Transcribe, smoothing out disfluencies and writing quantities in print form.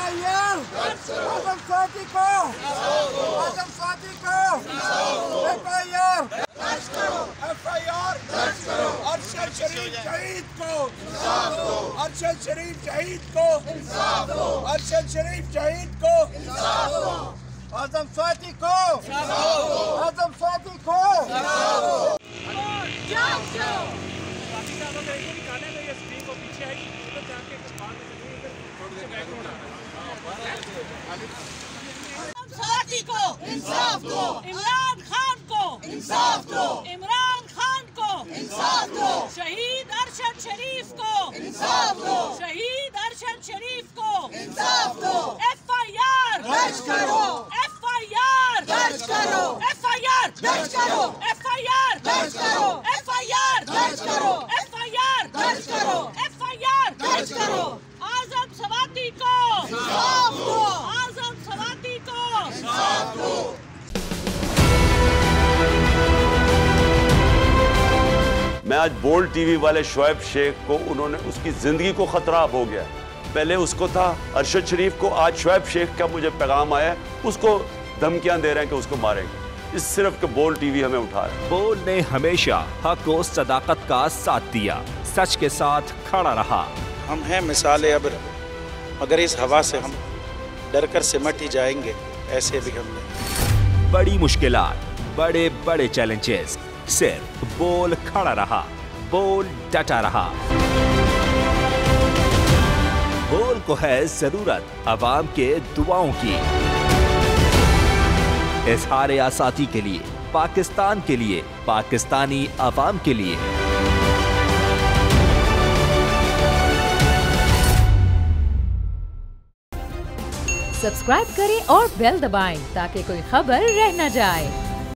आजम स्वाति को, आजम स्वाति को FIR अरशद शरीफ शहीद को, अरशद शरीफ शहीद को, अरशद शरीफ शहीद को, आजम स्वाति को, आजम स्वाति को। स्वाति को इंसाफ दो, इमरान खान को इंसाफ दो, इमरान खान को इंसाफ दो, शहीद अरशद शरीफ को इंसाफ दो, शहीद अरशद शरीफ को इंसाफ दो। FIR दर्ज करो, FIR दर्ज करो, FIR दर्ज करो, FIR दर्ज करो, FIR दर्ज करो, FIR दर्ज करो, FIR दर्ज करो। आजम स्वाति को इंसाफ दो, आजम स्वाति को इंसाफ दो। मैं आज बोल्ड टीवी वाले शोएब शेख को, उन्होंने उसकी जिंदगी को खतरा अब हो गया। पहले उसको था अरशद शरीफ को, आज शोएब शेख का मुझे पैगाम आया, उसको धमकियां दे रहे हैं कि उसको मारेंगे। इस सिर्फ के बोल्ड टीवी हमें उठा रहा है। बोल्ड ने हमेशा हक और सदाकत का साथ दिया, सच के साथ खड़ा रहा। हम हैं मिसाले अब्र, मगर इस हवा से हम डर कर सिमट ही जाएंगे, ऐसे भी हमने बड़ी मुश्किलात, बड़े बड़े चैलेंजेस, सिर्फ बोल खड़ा रहा, बोल डटा रहा। बोल को है जरूरत अवाम के दुआओं की। इजहार आसाती के लिए, पाकिस्तान के लिए, पाकिस्तानी अवाम के लिए। सब्सक्राइब करें और बेल दबाएं ताकि कोई खबर रह न जाए।